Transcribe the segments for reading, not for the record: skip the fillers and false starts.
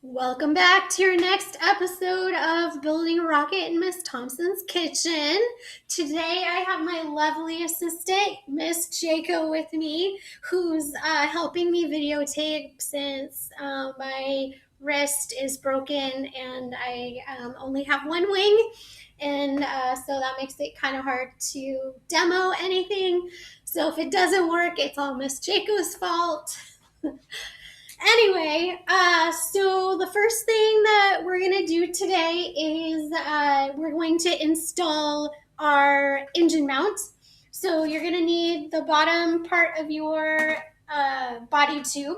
Welcome back to your next episode of Building a Rocket in Miss Thompson's Kitchen. Today I have my lovely assistant, Miss Jaco, with me, who's helping me videotape since my wrist is broken and I only have one wing. And so that makes it kind of hard to demo anything. So if it doesn't work, it's all Miss Jaco's fault. Anyway, so the first thing that we're going to do today is we're going to install our engine mount. So you're going to need the bottom part of your body tube,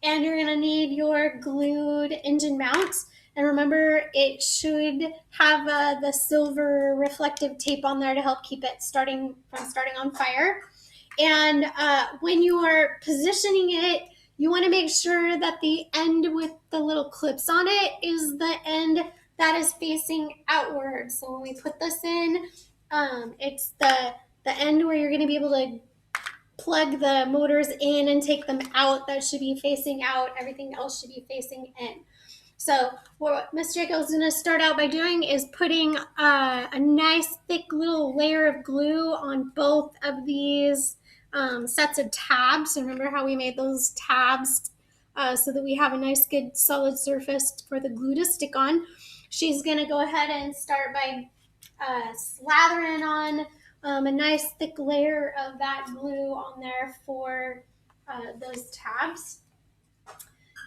and you're going to need your glued engine mount. And remember, it should have the silver reflective tape on there to help keep it starting on fire. And when you are positioning it, you want to make sure that the end with the little clips on it is the end that is facing outward. So when we put this in, it's the end where you're going to be able to plug the motors in and take them out. That should be facing out. Everything else should be facing in. So what Miss Jaco is going to start out by doing is putting a nice thick little layer of glue on both of these sets of tabs. So remember how we made those tabs so that we have a nice good solid surface for the glue to stick on. She's going to go ahead and start by slathering on a nice thick layer of that glue on there for those tabs.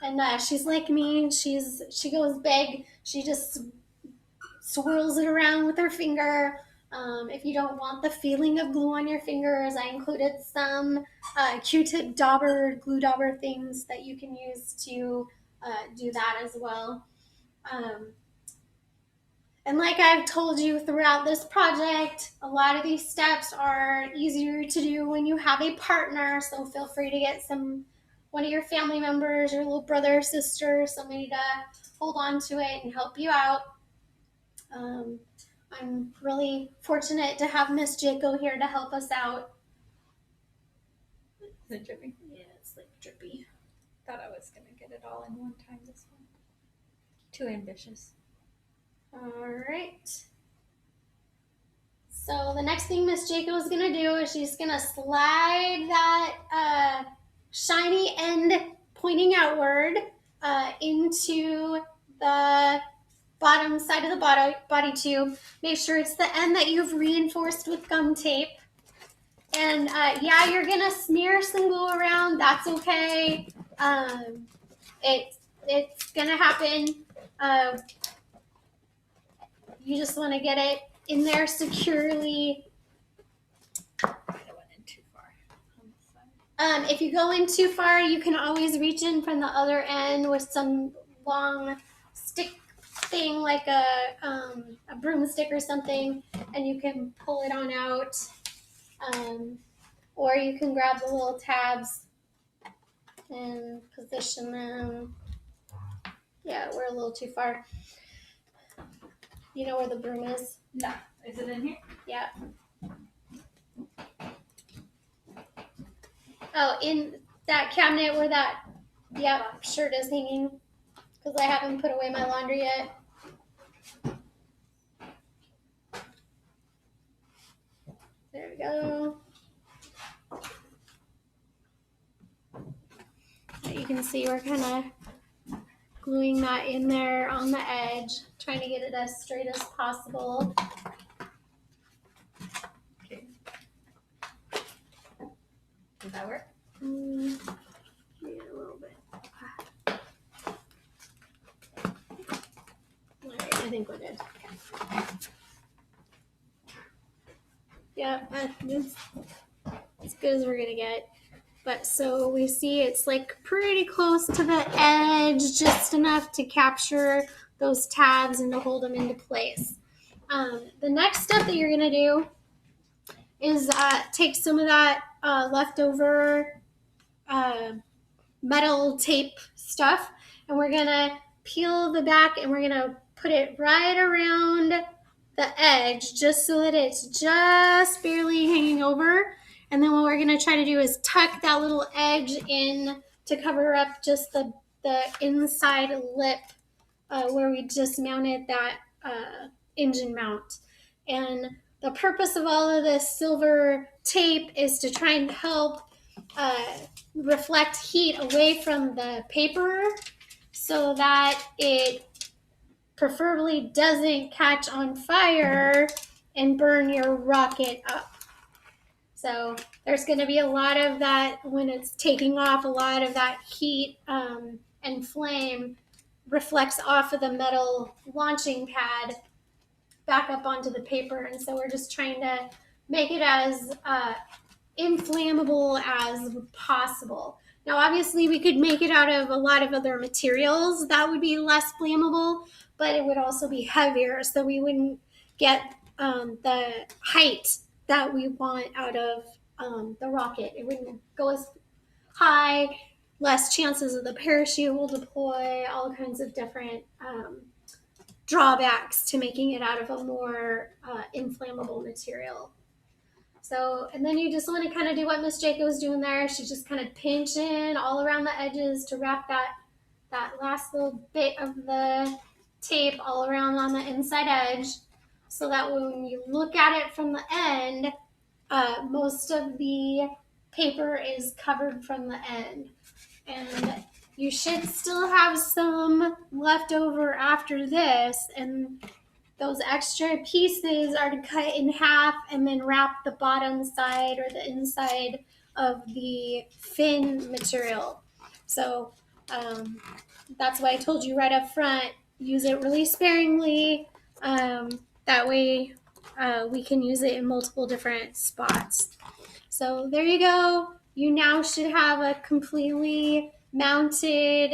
And she's like me. She goes big. She just swirls it around with her finger. If you don't want the feeling of glue on your fingers, I included some Q-tip dauber, glue dauber things that you can use to do that as well. And like I've told you throughout this project, a lot of these steps are easier to do when you have a partner. So feel free to get one of your family members, your little brother or sister, somebody to hold on to it and help you out. I'm really fortunate to have Miss Jaco here to help us out. Is it dripping? Yeah, it's like drippy. Thought I was gonna get it all in one time this one. Too ambitious. All right. So the next thing Miss Jaco is gonna do is she's gonna slide that shiny end pointing outward into the bottom side of the body tube. Make sure it's the end that you've reinforced with gum tape. And yeah, you're gonna smear some glue around. That's okay. It's gonna happen. You just want to get it in there securely. I went in too far on this side. If you go in too far, you can always reach in from the other end with some long stick thing like a broomstick or something, and you can pull it on out. Or you can grab the little tabs and position them. Yeah, we're a little too far. You know where the broom is? No. Is it in here? Yeah. Oh, in that cabinet where that shirt is hanging, because I haven't put away my laundry yet. There we go. You can see we're kind of gluing that in there on the edge, trying to get it as straight as possible. Okay. Does that work? Yeah, a little bit. All right, I think we're good. Yeah, that's as good as we're gonna get. But so we see it's like pretty close to the edge, just enough to capture those tabs and to hold them into place. The next step that you're gonna do is take some of that leftover metal tape stuff, and we're gonna peel the back and we're gonna put it right around the edge just so that it's just barely hanging over. And then what we're gonna try to do is tuck that little edge in to cover up just the the inside lip where we just mounted that engine mount. And the purpose of all of this silver tape is to try and help reflect heat away from the paper so that it preferably doesn't catch on fire and burn your rocket up. So there's going to be a lot of that when it's taking off, a lot of that heat and flame reflects off of the metal launching pad back up onto the paper. And so we're just trying to make it as inflammable as possible. Now, obviously, we could make it out of a lot of other materials that would be less flammable, but it would also be heavier, so we wouldn't get the height that we want out of the rocket. It wouldn't go as high, less chances of the parachute will deploy, all kinds of different drawbacks to making it out of a more inflammable material. So, and then you just want to kind of do what Miss Jaco was doing there. She's just kind of pinching all around the edges to wrap that last little bit of the tape all around on the inside edge, so that when you look at it from the end, most of the paper is covered from the end. And you should still have some left over after this, and those extra pieces are to cut in half and then wrap the bottom side or the inside of the fin material. So that's why I told you right up front, use it really sparingly. That way we can use it in multiple different spots. So there you go. You now should have a completely mounted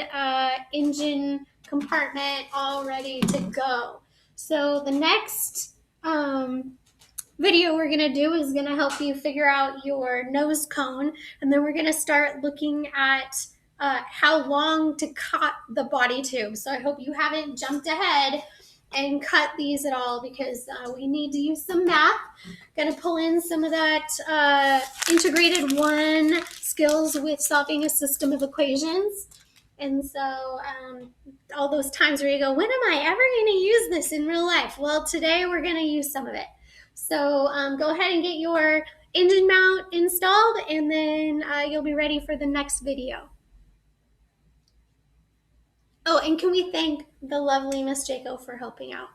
engine compartment all ready to go. So the next video we're going to do is going to help you figure out your nose cone, and then we're going to start looking at how long to cut the body tube. So I hope you haven't jumped ahead and cut these at all, because we need to use some math. Going to pull in some of that integrated one skills with solving a system of equations. And so all those times where you go, when am I ever going to use this in real life? Well, today we're going to use some of it. So go ahead and get your engine mount installed, and then you'll be ready for the next video. Oh, and can we thank the lovely Miss Jaco for helping out?